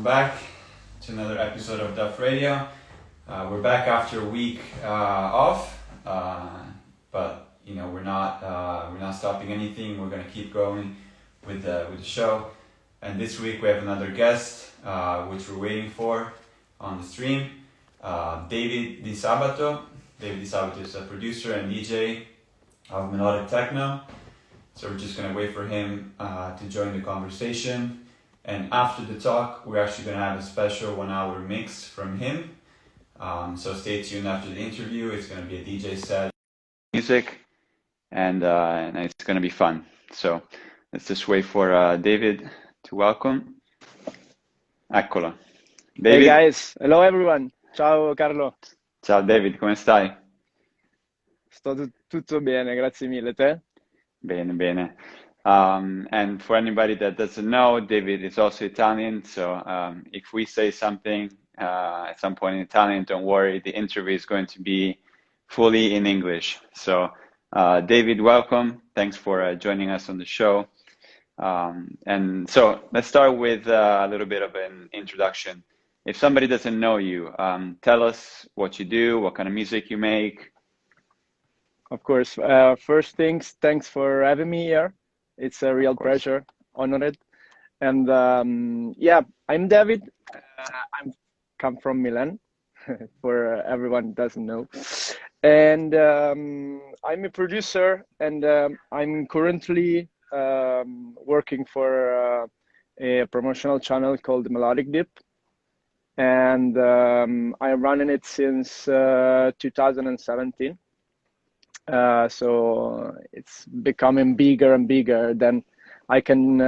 welcome back to another episode of Duff Radio. We're back after a week off, but we're not stopping anything. We're gonna keep going with the show. And this week we have another guest, which we're waiting for on the stream. David Di Sabato. David Di Sabato is a producer and DJ of melodic techno. So we're just gonna wait for him to join the conversation. And after the talk, we're actually going to have a special 1 hour mix from him. So stay tuned after the interview. It's going to be a DJ set, music, and it's going to be fun. So let's just wait for David to welcome. Eccola. David. Hey guys, hello everyone. Ciao Carlo. Ciao David, come stai? Sto tutto bene, grazie mille. Te? Bene, bene. And for anybody that doesn't know, David is also Italian. So if we say something at some point in Italian, don't worry, the interview is going to be fully in English. So David, welcome. Thanks for joining us on the show. And so let's start with a little bit of an introduction. If somebody doesn't know you, tell us what you do, what kind of music you make. Of course. First things, thanks for having me here. It's a real pleasure, honored. And I'm David. I come from Milan, for everyone who doesn't know. And I'm a producer, and I'm currently working for a promotional channel called Melodic Dip. And I'm running it since 2017. So it's becoming bigger and bigger. Then I can,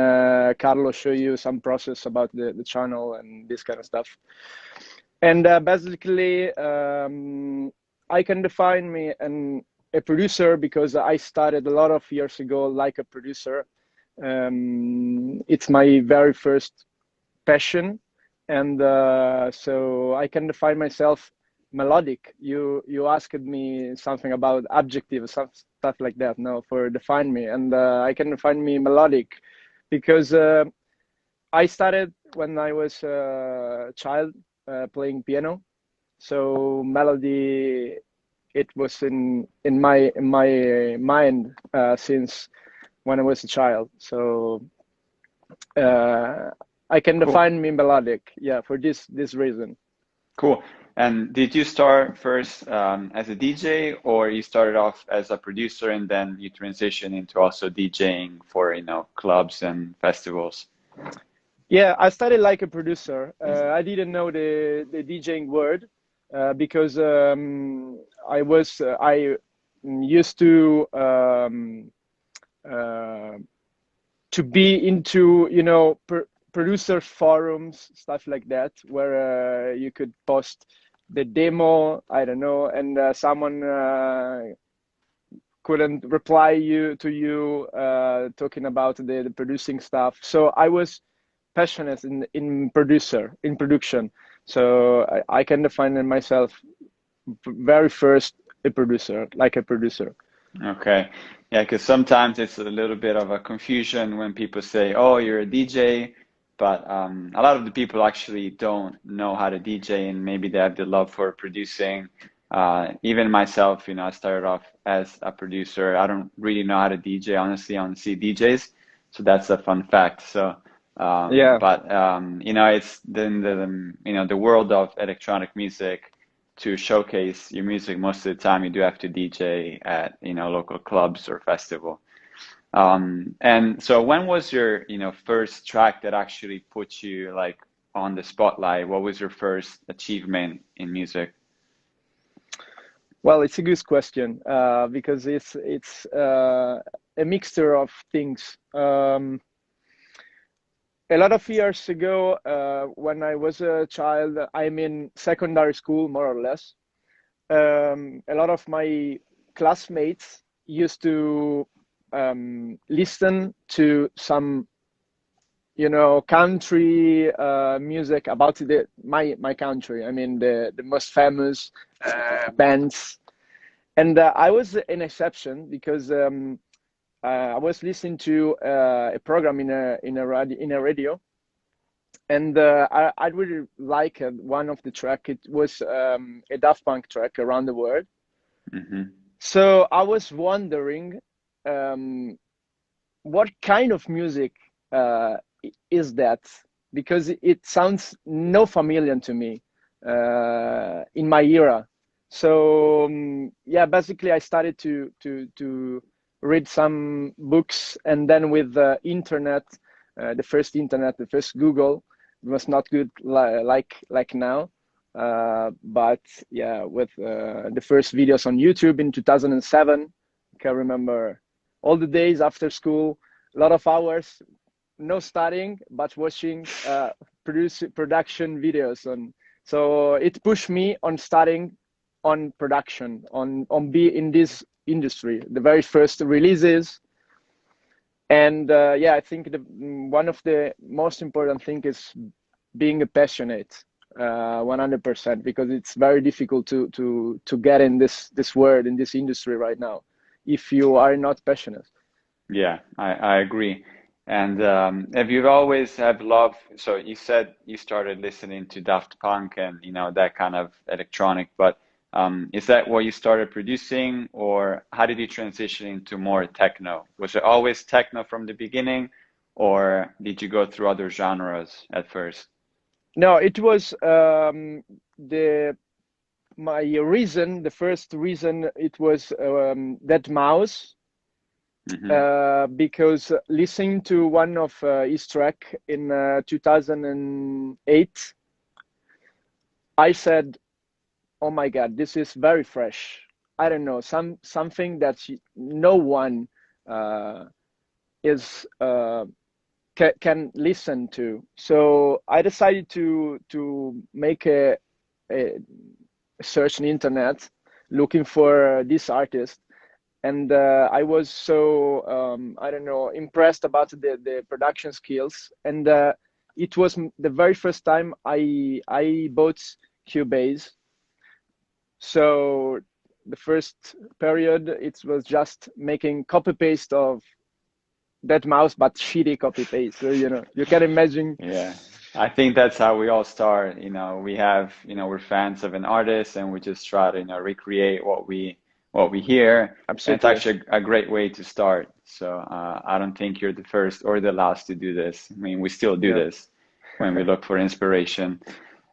Carlo, show you some process about the channel and this kind of stuff. And basically, I can define me a producer because I started a lot of years ago like a producer. It's my very first passion. And so I can define myself melodic. You asked me something about adjective, some stuff like that. No, for define me, and I can define me melodic because I started when I was a child playing piano. So melody, it was in my mind since when I was a child. So I can define me melodic. Yeah, for this reason. Cool. And did you start first as a DJ, or you started off as a producer and then you transitioned into also DJing for clubs and festivals? Yeah, I started like a producer. I didn't know the DJing word because I used to be into producer forums, stuff like that, where you could post the demo, I don't know, and someone couldn't reply to you talking about the producing stuff. So I was passionate in production. So I can define myself very first a producer, like a producer. Okay. Yeah, because sometimes it's a little bit of a confusion when people say, oh, you're a DJ, but a lot of the people actually don't know how to DJ, and maybe they have the love for producing. Even myself, I started off as a producer. I don't really know how to DJ, honestly. I only see DJs, so that's a fun fact. So yeah, but it's the world of electronic music. To showcase your music, most of the time you do have to DJ at local clubs or festival. And so when was your first track that actually put you like on the spotlight? What was your first achievement in music? Well, it's a good question because it's a mixture of things. A lot of years ago, when I was a child, I'm in secondary school, more or less. A lot of my classmates used to listen to some, country music about my country. I mean, the most famous bands. And I was an exception because I was listening to a program in a radio, And I really like one of the track. It was a Daft Punk track, Around the World. Mm-hmm. So I was wondering, um, what kind of music is that? Because it sounds no familiar to me in my era. So yeah, basically I started to read some books, and then with the internet, the first Google, it was not good like now. But yeah, with the first videos on YouTube in 2007, I can remember all the days after school, a lot of hours, no studying, but watching production videos. And so it pushed me on studying on production, on be in this industry, the very first releases. And yeah, I think one of the most important thing is being a passionate 100%, because it's very difficult to get in this world, in this industry right now, if you are not passionate. Yeah, I agree. And have you always have loved, so you said you started listening to Daft Punk and that kind of electronic, but is that what you started producing, or how did you transition into more techno? Was it always techno from the beginning, or did you go through other genres at first? No, it was the my reason. The first reason, it was that mouse, Mm-hmm. because listening to one of his track in 2008, I said, "Oh my God, this is very fresh." I don't know, something that no one uh, is can listen to. So I decided to make a search on the internet looking for this artist. And I was so I don't know, impressed about the production skills. And it was the very first time I bought Cubase. So the first period, it was just making copy paste of that mouse, but shitty copy paste. So you can imagine. Yeah, I think that's how we all start. We have, we're fans of an artist and we just try to, recreate what we hear. And it's Absolutely. actually a great way to start. So I don't think you're the first or the last to do this. I mean, we still do Yeah. this when we look for inspiration.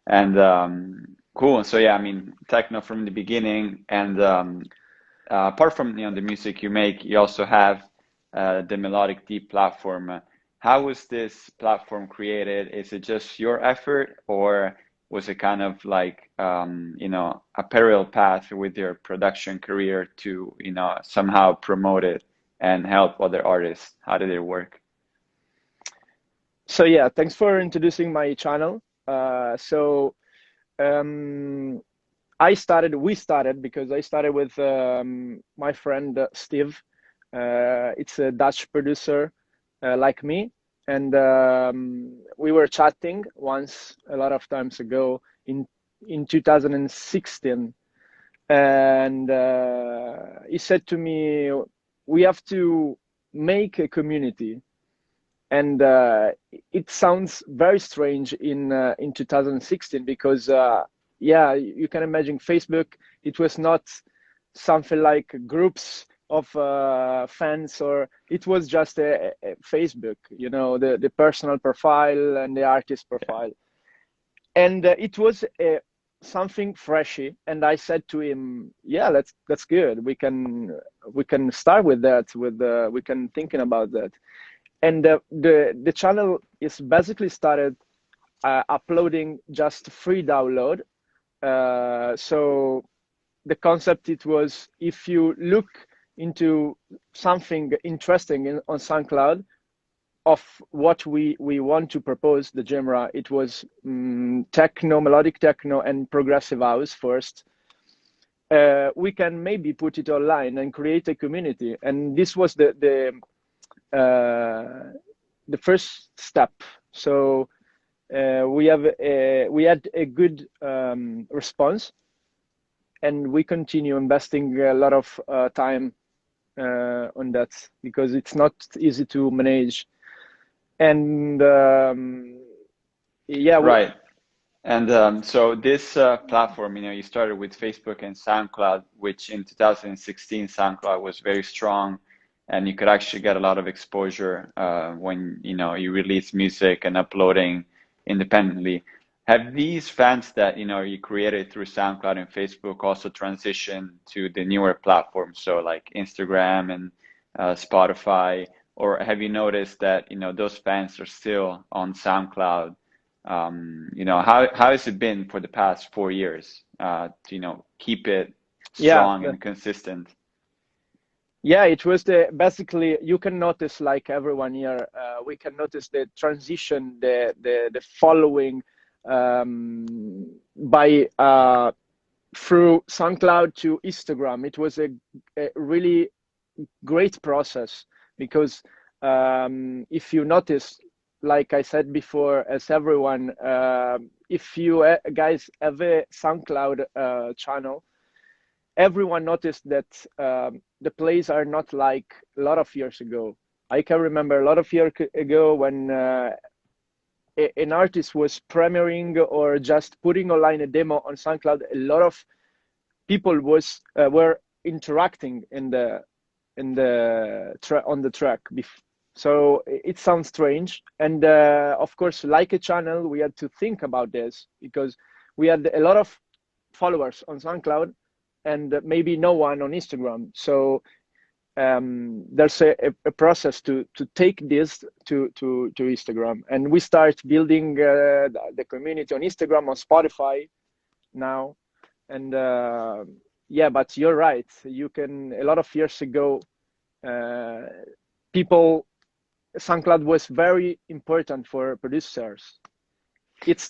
And cool. So yeah, I mean, techno from the beginning. And apart from, the music you make, you also have the Melodic Deep platform. How was this platform created? Is it just your effort, or was it kind of like a parallel path with your production career to somehow promote it and help other artists? How did it work? So yeah, thanks for introducing my channel. So um, we started because I started with my friend Steve. It's a Dutch producer like me, and we were chatting once a lot of times ago in 2016. And he said to me, "We have to make a community." And it sounds very strange in 2016, because yeah, you can imagine Facebook. It was not something like groups of fans, or it was just a Facebook, the personal profile and the artist Yeah. profile. And it was something freshy. And I said to him, "Yeah, that's good. We can start with that. We can thinking about that." And the channel is basically started uploading just free download. So the concept, it was, if you look into something interesting on SoundCloud of what we want to propose, the genre, it was techno, melodic techno, and progressive house first. We can maybe put it online and create a community. And this was the first step. So we had a good response, and we continue investing a lot of time on that, because it's not easy to manage. And yeah, Right. And so this platform, you started with Facebook and SoundCloud, which in 2016, SoundCloud was very strong, and you could actually get a lot of exposure when, you release music and uploading independently. Have these fans that, you created through SoundCloud and Facebook also transitioned to the newer platforms, so like Instagram and Spotify, or have you noticed that, those fans are still on SoundCloud? How has it been for the past 4 years to, keep it yeah, strong and consistent? yeah. It was the basically you can notice like everyone here. We can notice the transition, the following by through SoundCloud to Instagram. It was a really great process because if you notice, like I said before, as everyone, if you guys have a SoundCloud channel, everyone noticed that the plays are not like a lot of years ago. I can remember a lot of years ago when an artist was premiering or just putting online a demo on SoundCloud. A lot of people were interacting in the on the track. So it sounds strange, and of course, like a channel, we had to think about this because we had a lot of followers on SoundCloud and maybe no one on Instagram. So there's a process to take this to Instagram, and we start building the community on Instagram, on Spotify now, and yeah. But you're right. You can a lot of years ago, people SoundCloud was very important for producers.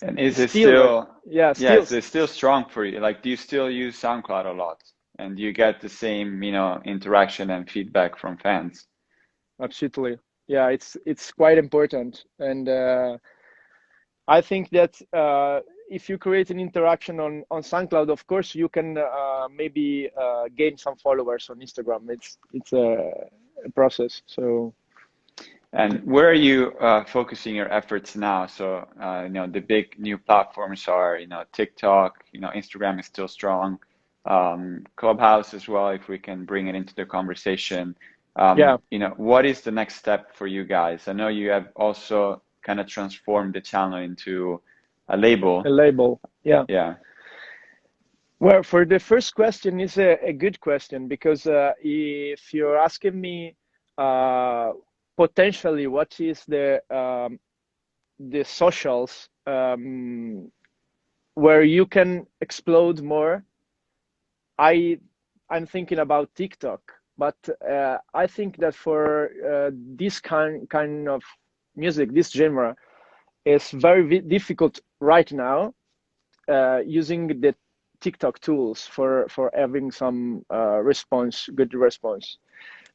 And is it still, yeah, yeah, still is it still strong for you? Like, do you still use SoundCloud a lot? And do you get the same, interaction and feedback from fans? absolutely. Yeah, it's quite important, and I think that if you create an interaction on SoundCloud, of course you can maybe gain some followers on Instagram. It's a process. So. And where are you focusing your efforts now? So, the big new platforms are, TikTok, Instagram is still strong, Clubhouse as well, if we can bring it into the conversation. Yeah, What is the next step for you guys? I know you have also kind of transformed the channel into a label. a label. Yeah. Yeah. Well, for the first question is a good question because if you're asking me potentially what is the socials where you can explode more, I'm thinking about TikTok, but I think that for this kind of music, this genre, is very difficult right now using the TikTok tools for having some good response.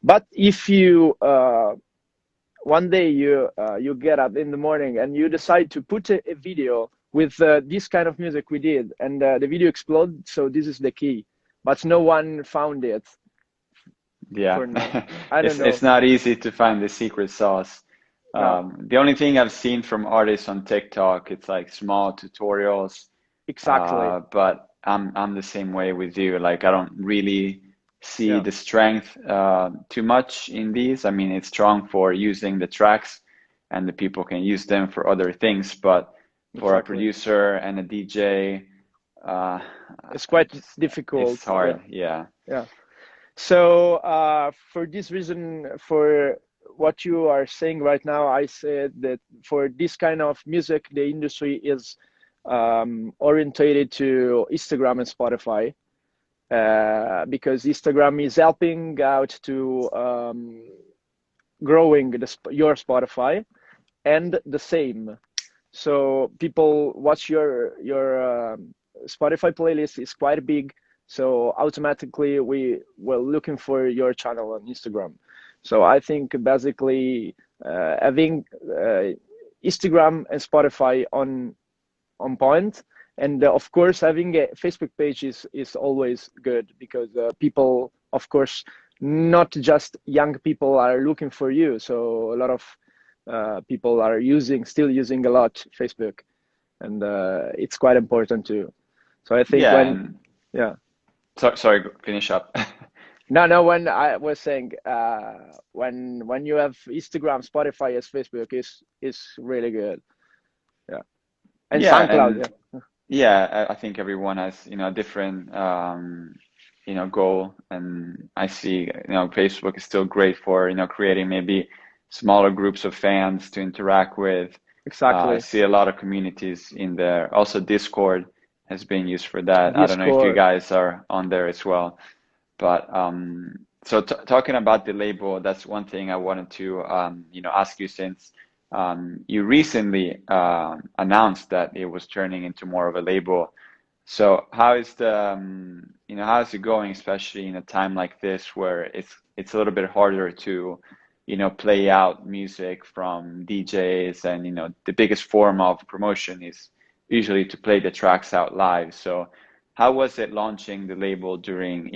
But if you one day you get up in the morning and you decide to put a video with this kind of music we did, and the video explodes, so this is the key. But no one found it Yeah. for now. I don't know. It's not easy to find the secret sauce. No, The only thing I've seen from artists on TikTok, it's like small tutorials. exactly. But I'm the same way with you. Like, I don't really see Yeah, the strength too much in these. I mean, it's strong for using the tracks, and the people can use them for other things. But for a exactly. producer and a DJ, uh, It's quite it's difficult. hard. Yeah. Yeah. So for this reason, for what you are saying right now, I said that for this kind of music, the industry is orientated to Instagram and Spotify because Instagram is helping out to growing your Spotify, and the same. So people watch your Spotify playlist is quite big. So automatically we were looking for your channel on Instagram. So I think basically having Instagram and Spotify on point, and of course having a Facebook page is always good because people, of course, not just young people are looking for you. So a lot of people are still using a lot Facebook. and it's quite important too. So I think Yeah, when, and yeah. sorry, finish up. No, when I was saying when you have Instagram, Spotify as Facebook is really good. Yeah. And Yeah, SoundCloud, and yeah. yeah, I think everyone has, a different, goal. And I see, Facebook is still great for, creating maybe smaller groups of fans to interact with. I Exactly. see a lot of communities in there. Also, Discord has been used for that. I don't know if you Discord. guys are on there as well. But so t talking about the label, that's one thing I wanted to ask you, since you recently announced that it was turning into more of a label. So how is how is it going, especially in a time like this where it's a little bit harder to, play out music from DJs, and the biggest form of promotion is usually to play the tracks out live. So how was it launching the label during,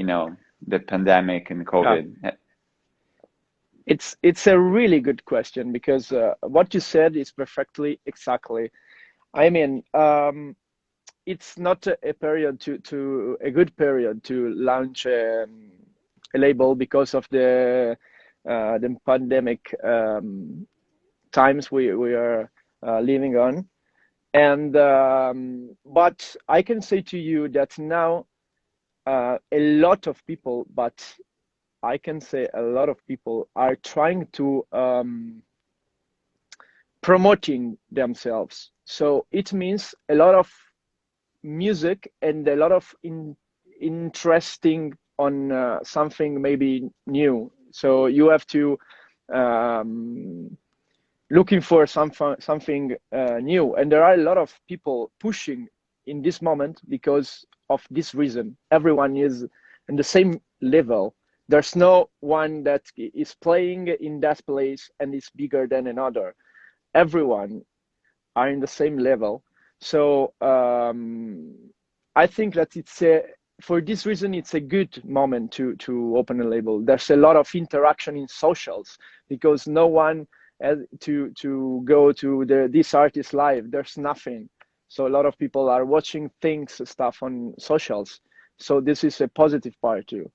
the pandemic and Yeah. COVID? It's a really good question because what you said is perfectly exactly. I mean, it's not a period to a good period to launch a label because of the pandemic times we are living on. And but I can say to you that now a lot of people, but I can say a lot of people are trying to promoting themselves. So it means a lot of music and a lot of interesting on something maybe new. So you have to um, looking for something new, and there are a lot of people pushing in this moment because of this reason. Everyone is in the same level. There's no one that is playing in that place and is bigger than another. Everyone are in the same level. So I think that it's a for this reason it's a good moment to open a label. There's a lot of interaction in socials because no one has to go to this artist live. There's nothing. So a lot of people are watching things stuff on socials. So this is a positive part too.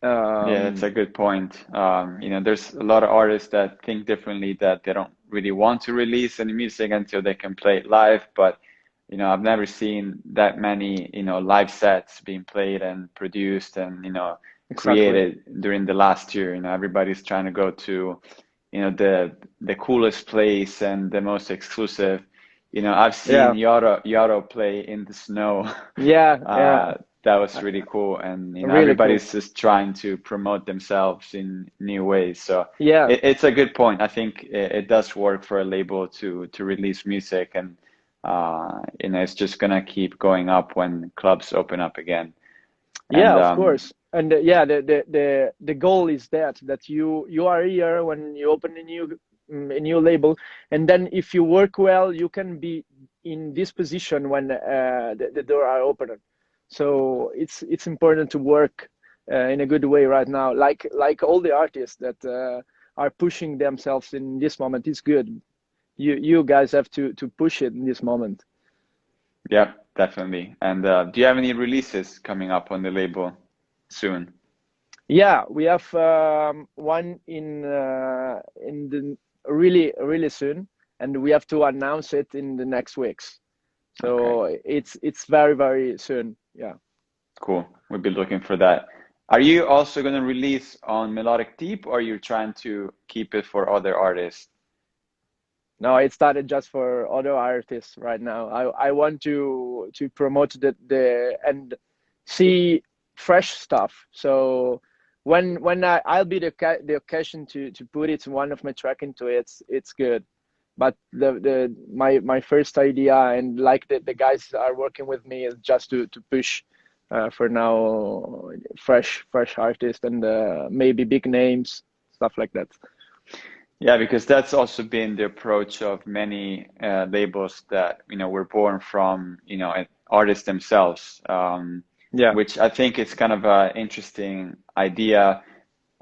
Yeah, that's Um, a good point. There's a lot of artists that think differently, that they don't really want to release any music until they can play it live. But, I've never seen that many, live sets being played and produced and, exactly. created during the last year. Everybody's trying to go to, the coolest place and the most exclusive. I've seen Yeah. Yaro play in the snow. Yeah. Yeah. That was Uh, really cool, and Really cool. everybody's just trying to promote themselves in new ways. So Yeah. it's a good point. I think it does work for a label to release music, and it's just gonna keep going up when clubs open up again. Yeah, And of course. And yeah, the goal is that you are here when you open a new label, and then if you work well, you can be in this position when the door are open. So it's important to work in a good way right now. Like all the artists that are pushing themselves in this moment. It's good. You guys have to push it in this moment. yeah, definitely. And do you have any releases coming up on the label soon? Yeah, we have one in the really soon, and we have to announce it in the next weeks. Okay, So it's very soon. Yeah. cool. We'll be looking for that. Are you also going to release on Melodic Deep, or you're trying to keep it for other artists? No, it started just for other artists right now. I want to promote the and see fresh stuff. So when I'll be the occasion to put it one of my track into it, it's good. But the my first idea and like the guys are working with me is just to push for now fresh artists and maybe big names, stuff like that. Yeah, because that's also been the approach of many labels that, were born from, artists themselves, Yeah, which I think is kind of an interesting idea.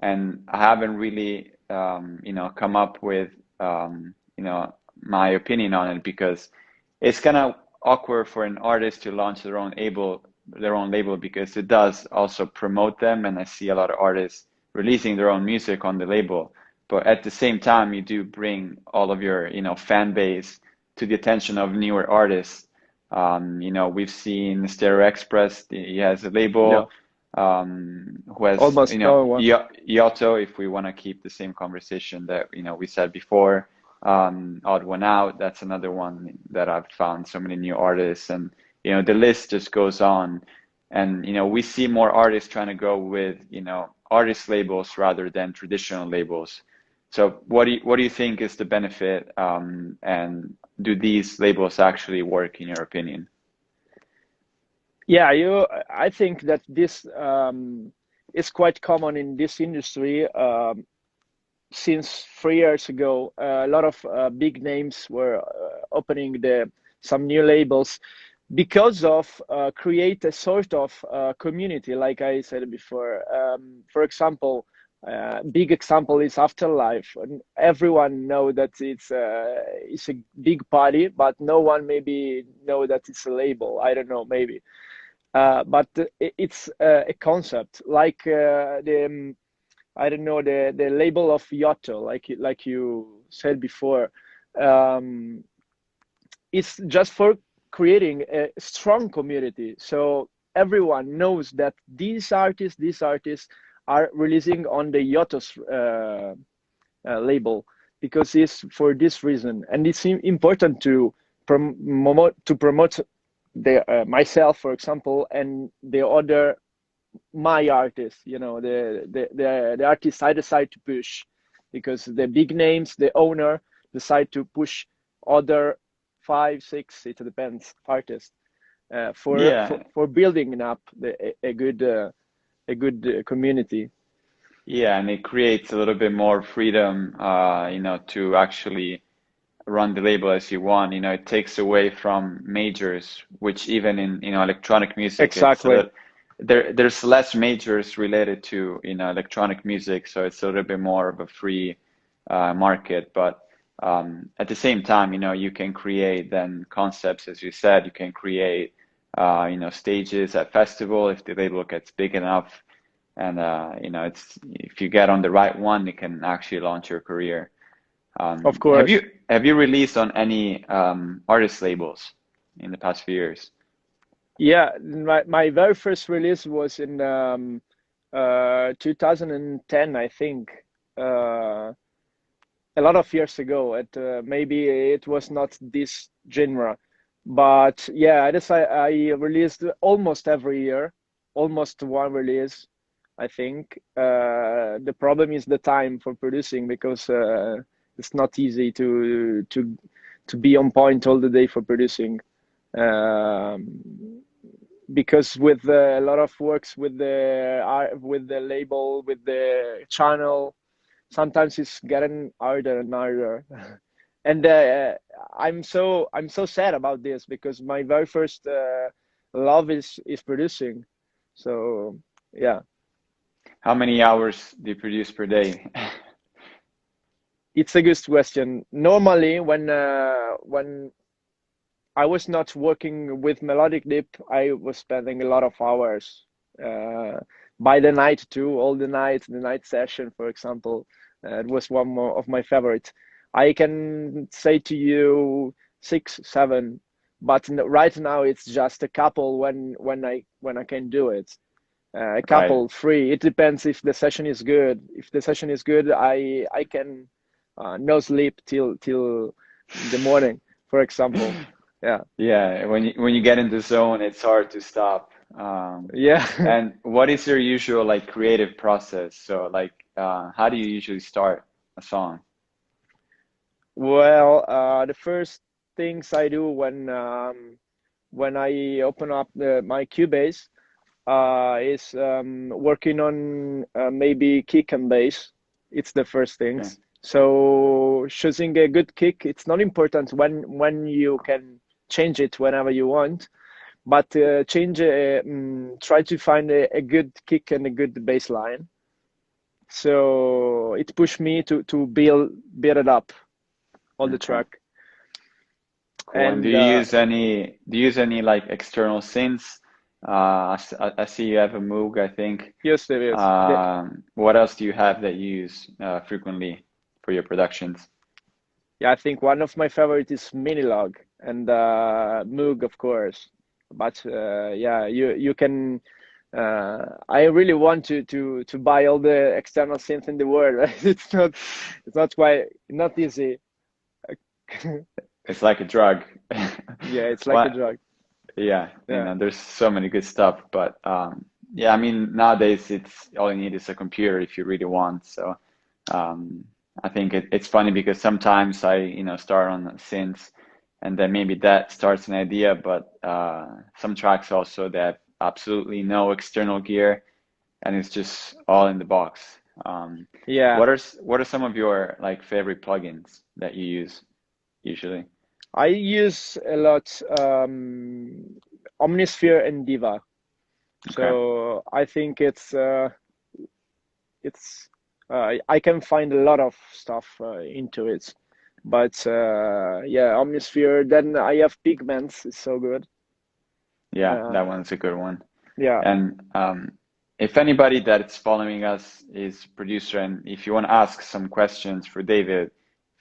And I haven't really, come up with, my opinion on it, because it's kind of awkward for an artist to launch their own label because it does also promote them, and I see a lot of artists releasing their own music on the label. But at the same time, you do bring all of your, fan base to the attention of newer artists. We've seen Stereo Express, he has a Yeah, label, who has, almost no one. Yotto, if we want to keep the same conversation that, we said before, Odd One Out, that's another one that I've found so many new artists, and, the list just goes on. And, we see more artists trying to go with, artist labels rather than traditional labels. So what do you think is the benefit, and do these labels actually work in your opinion? Yeah, I think that this is quite common in this industry. Since 3 years ago, a lot of big names were opening some new labels because of create a sort of community, like I said before. For example, big example is Afterlife, and everyone know that it's a big party, but no one maybe know that it's a label. I don't know, maybe. But it's a concept like the I don't know, the label of Yotto, like you said before. Um, it's just for creating a strong community, so everyone knows that these artists are releasing on the Yotto's label, because it's for this reason, and it's important to promote the myself, for example, and the other my artist, the artist I decide to push, because the big names, the owner decide to push other five, six, it depends, artists, Yeah, for building up a good community. yeah, and it creates a little bit more freedom, to actually run the label as you want. It takes away from majors, which even in, electronic music, it's a Exactly. little, there's less majors related to, electronic music, so it's a little bit more of a free market. But at the same time, you can create then concepts, as you said, you can create, stages at festival if the label gets big enough, and it's if you get on the right one, it can actually launch your career. Of Have course. you released on any artist labels in the past few years? Yeah, my very first release was in 2010, I think. Uh, a lot of years ago. Maybe it was not this genre, but yeah, I released almost every year, almost one release, I think. The problem is the time for producing, because it's not easy to be on point all the day for producing. Um, because with a lot of works with the label, with the channel, sometimes it's getting harder and harder. And I'm so sad about this, because my very first love is producing. So yeah, How many hours do you produce per day? it's a good question. Normally, when I was not working with melodic deep, I was spending a lot of hours uh, by the night too, all the night session, for example. It was one more of my favorites. I can say to you 6, 7, but right now it's just a couple when I can do it. A Right. couple, 3. It depends if the session is good. If the session is good, I can no sleep till the morning, for example. Yeah. Yeah, when you get in the zone, it's hard to stop. Yeah. And what is your usual like creative process? So like, how do you usually start a song? Well, the first things I do when I open up my Cubase is working on maybe kick and bass. It's the first Okay. things. So choosing a good kick, it's not important when you can change it whenever you want, but try to find a good kick and a good bass line. So it pushed me to build it up on the Okay. track. Cool. And And do you use any like external synths? I see you have a Moog, I think. yes, there is. What else do you have that you use frequently for your productions? Yeah, I think one of my favorite is Minilog and Moog, of course. But yeah, you can. I really want to buy all the external synth in the world. Right? It's not quite not easy. It's like a drug. Yeah, it's like a What? drug. Yeah, Yeah, there's so many good stuff, but yeah, I mean, nowadays it's all you need is a computer if you really want. So um, I think it's funny because sometimes I, start on synths, and then maybe that starts an idea, but some tracks also that have absolutely no external gear, and it's just all in the box. yeah. What are some of your like favorite plugins that you use usually? I use a lot Omnisphere and Diva. Okay, So I think it's I can find a lot of stuff into it. But yeah, Omnisphere. Then I have Pigments. It's so good. yeah, Uh, that one's a good one. yeah, And if anybody that's following us is producer, and if you want to ask some questions for David,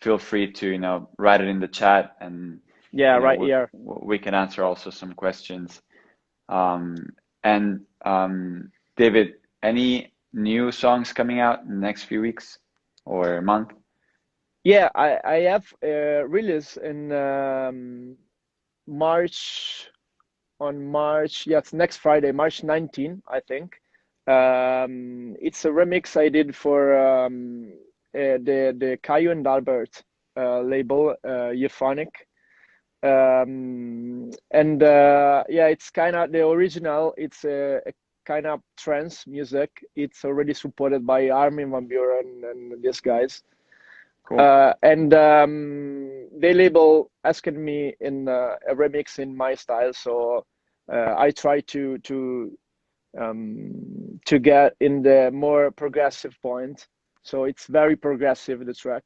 feel free to, write it in the chat, and yeah, right here. we can answer also some questions. Um, and David, any new songs coming out in the next few weeks or month? Yeah, I have release in March on March. Yeah, it's next Friday, March 19, I think. It's a remix I did for the Caillou and Albert label, Euphonic. And yeah, it's kind of the original. It's a kind of trance music. It's already supported by Armin van Buuren and these guys. Cool, And they label asked me in a remix in my style, so I try to get in the more progressive point. So it's very progressive, the track,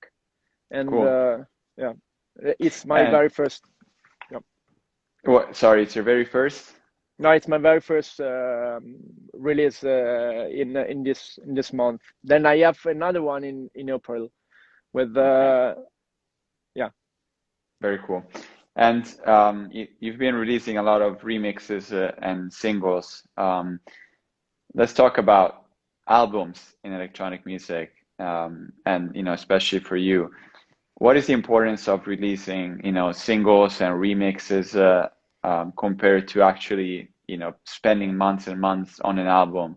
and cool. yeah, it's my And very first. Yeah. what? Sorry, it's your very first? No, it's my very first release in this month. Then I have another one in April with Okay. yeah. Very cool. And you've been releasing a lot of remixes and singles. Let's talk about albums in electronic music, and especially for you. What is the importance of releasing, singles and remixes compared to actually, spending months and months on an album?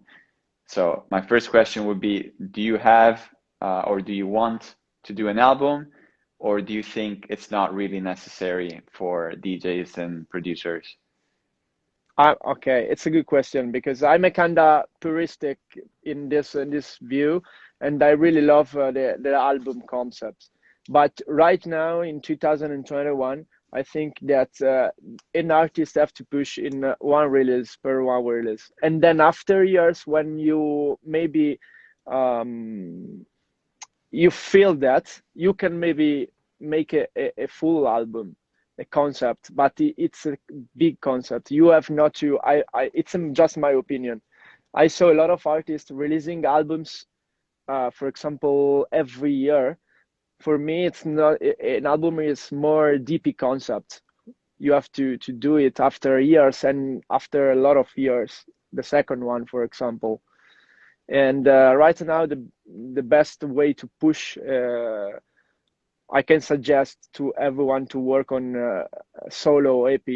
So my first question would be, do you have or do you want to do an album, or do you think it's not really necessary for DJs and producers? Okay, it's a good question because I'm a kinda puristic in this view, and I really love the album concept. But right now in 2021, I think that an artist have to push in one release per one release, and then after years when you maybe um, you feel that you can maybe make a full album, a concept, but it's a big concept. You have not to it's just my opinion. I saw a lot of artists releasing albums, for example, every year. For me, it's not an album is more deep concept. You have to do it after years and after a lot of years, the second one, for example. And right now, the best way to push, I can suggest to everyone to work on a solo AP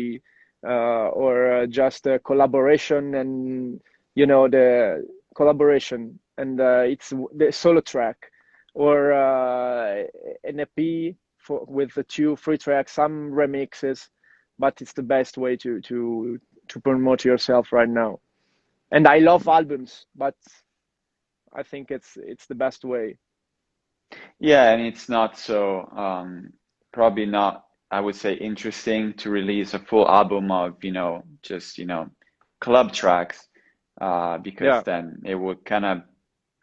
or just a collaboration, and the collaboration, and it's the solo track or an EP with the two free tracks, some remixes, but it's the best way to promote yourself right now. And I love albums, but I think it's the best way. Yeah, and it's not so probably not, I would say, interesting to release a full album of, just, club tracks, because Yeah, then it would kind of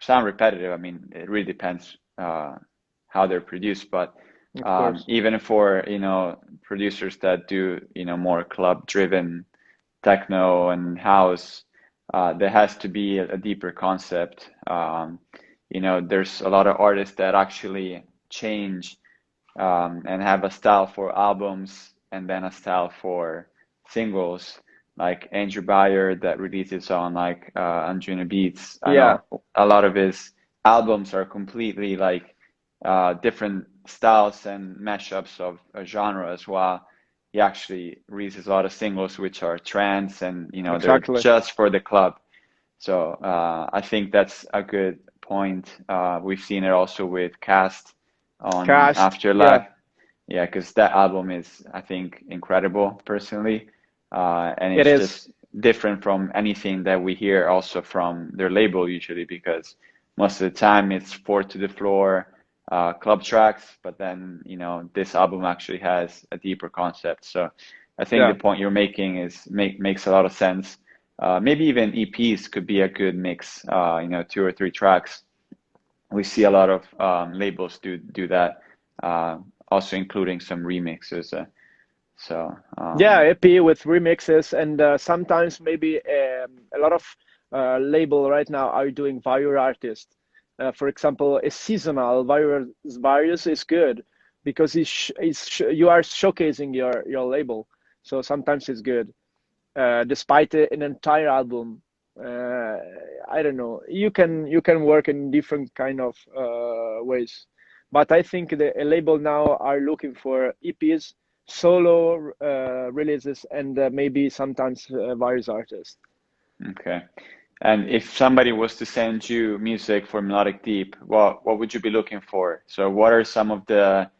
sound repetitive. I mean, it really depends how they're produced, but of course. even for, producers that do, more club driven techno and house, there has to be a deeper concept. There's a lot of artists that actually change and have a style for albums and then a style for singles, like Andrew Bayer that releases on like Anjuna Beats. I Yeah, know a lot of his albums are completely like different styles and mashups of a genre as well. He actually releases a lot of singles which are trance and they're exactly. just for the club. So I think that's a good point. We've seen it also with Cast on Cast, yeah, Afterlife. Yeah, because that album is, I think, incredible personally. And it it's is. just different from anything that we hear also from their label usually, because most of the time it's four to the floor club tracks, but then, this album actually has a deeper concept. So I think Yeah. the point you're making makes a lot of sense. Maybe even EPs could be a good mix, two or three tracks. We see a lot of labels do that, also including some remixes. So Yeah, EP with remixes, and sometimes maybe a lot of label right now are doing various artists. For example, a seasonal various is good because you are showcasing your label. So sometimes it's good, despite an entire album. I don't know. You can work in different kind of ways, but I think a label now are looking for EPs, solo releases, and maybe sometimes various artists. okay. And if somebody was to send you music for Melodic Deep, what would you be looking for? So what are some of the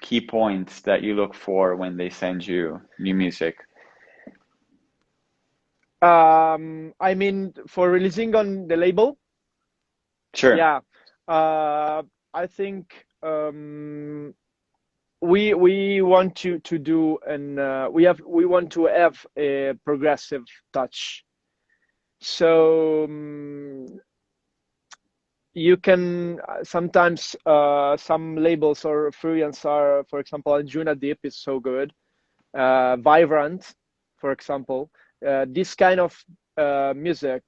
key points that you look for when they send you new music? I mean, for releasing on the label, Sure. yeah. I think we want to do, and we want to have a progressive touch. So you can sometimes some labels or freelance are, for example, Anjuna Deep is so good. Vibrant, for example, this kind of music,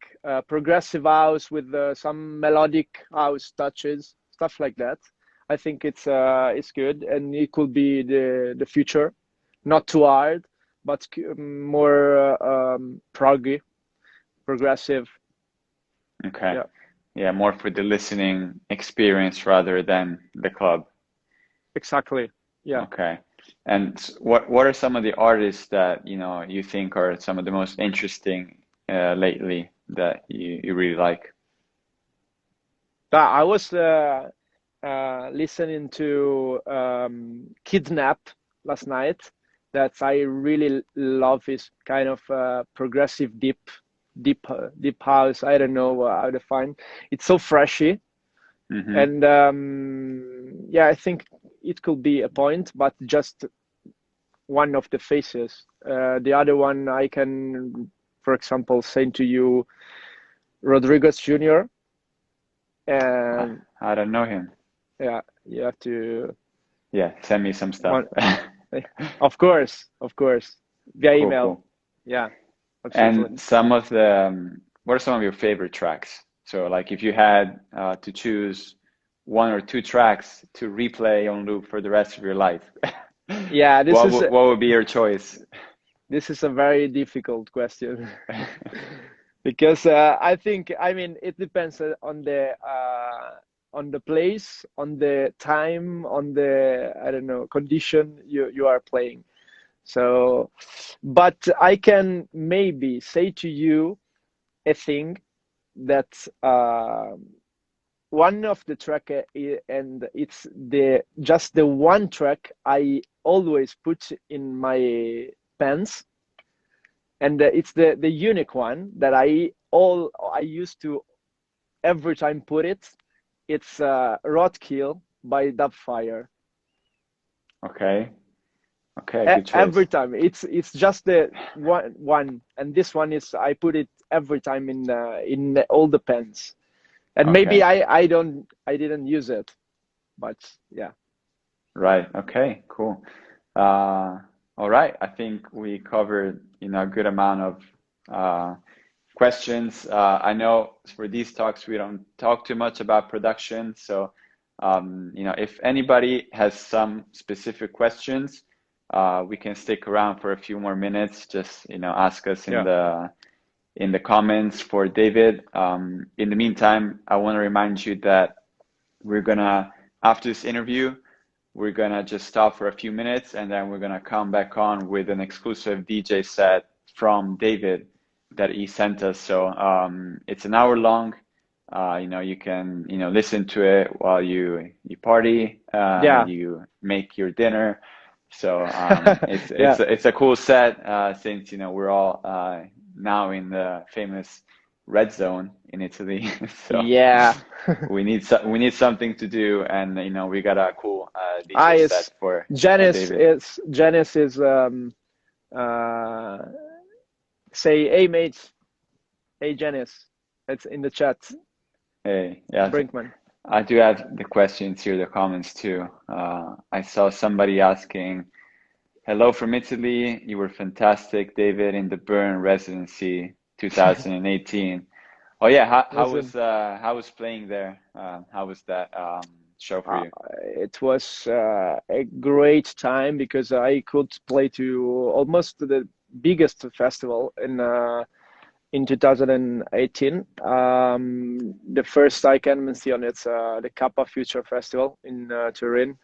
progressive house with some melodic house touches, stuff like that. I think it's good, and it could be the future. Not too hard, but more proggy, progressive. Okay. Yeah, Yeah, more for the listening experience rather than the club. exactly. Yeah. Okay. And what are some of the artists that, you think are some of the most interesting lately that you really like? I was listening to Kidnap last night. That I really love is kind of progressive deep house. I don't know how to define. It's so freshy, Mm-hmm. and yeah, I think it could be a point, but just one of the faces. The other one I can, for example, send to you Rodriguez Jr. and I don't know him. yeah, you have to Yeah, send me some stuff. one. Of course, via Cool, email. cool. Yeah, absolutely. And what are some of your favorite tracks? So, like, if you had to choose one or two tracks to replay on loop for the rest of your life, Yeah, what would be your choice? this is a very difficult question because I mean it depends on the place, on the time, on the I don't know condition you are playing. So, but I can maybe say to you a thing that one of the track and it's just the one track I always put in my pants, and it's the unique one that I used to every time put it. It's Roadkill by Dubfire. Okay, okay, good Every choice. time it's just the one, and this one is I put it every time in all the pens, and maybe Okay, I didn't use it, but yeah. Right. Okay, cool. All right. I think we covered, a good amount of questions. I know for these talks we don't talk too much about production, so if anybody has some specific questions, we can stick around for a few more minutes. Just ask us in the comments for David. In the meantime, I want to remind you that after this interview, we're gonna just stop for a few minutes, and then we're gonna come back on with an exclusive DJ set from David that he sent us. So it's an hour long. You can listen to it while you party, you make your dinner. So it's a cool set, since we're all now in the famous red zone in Italy. So we need something to do, and we got a cool DJ set for David. Janice is say hey mates, hey Janice, it's in the chat. Hey, yeah, Brinkman. I do have the questions here, the comments too. I saw somebody asking, hello from Italy, you were fantastic, David, in the Bern residency 2018. Oh yeah, how was playing there? How was that show for you? It was a great time because I could play to almost the biggest festival in 2018. The first I can mention, it's the Kappa Future Festival in Turin.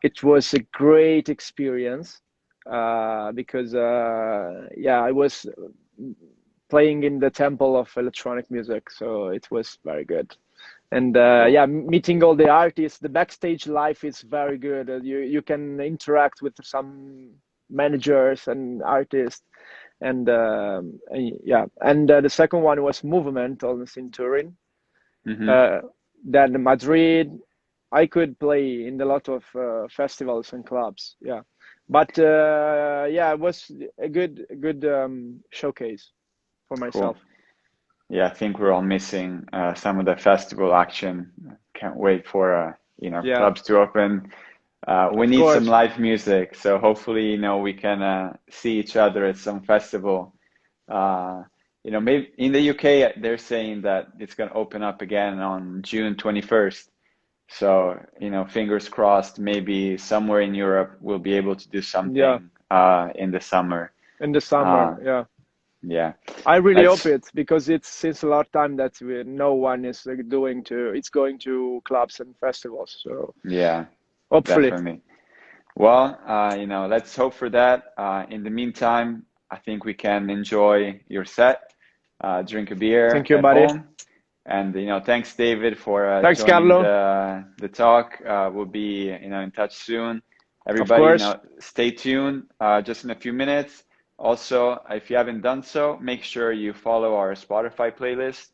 It was a great experience because I was playing in the temple of electronic music, so it was very good. And meeting all the artists, the backstage life is very good. You can interact with some managers and artists, and the second one was Movement, also in Turin. Then Madrid. I could play in a lot of festivals and clubs, but it was a good showcase for myself. Cool. Yeah, I think we're all missing some of the festival action. Can't wait for clubs to open. We need some live music, so hopefully we can see each other at some festival. Maybe in the UK they're saying that it's going to open up again on June 21st. So fingers crossed, maybe somewhere in Europe we'll be able to do something in the summer. Yeah. I really hope it, because it's since a lot of time that no one is going to clubs and festivals. So yeah, hopefully. Definitely. Well, let's hope for that. In the meantime, I think we can enjoy your set, drink a beer. Thank you, buddy. Home. And thanks, David, for thanks, joining Carlo. the talk. We'll be in touch soon. Everybody, stay tuned. Just in a few minutes. Also, if you haven't done so, make sure you follow our Spotify playlist.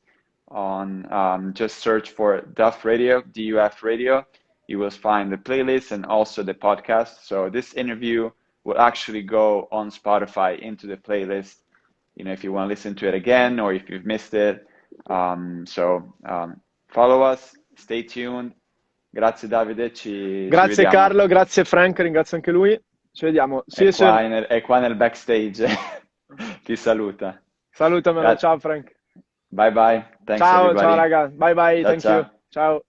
On just search for DUF Radio, DUF Radio. You will find the playlist and also the podcast. So this interview will actually go on Spotify into the playlist. If you want to listen to it again or if you've missed it. Follow us, stay tuned. Grazie Davide, grazie Carlo, grazie Frank, ringrazio anche lui. Ci vediamo. È qua nel backstage. Ti saluta. Salutamelo, ciao Frank. Bye bye. Thanks ciao, everybody. ciao raga. Bye bye, thank you. Ciao.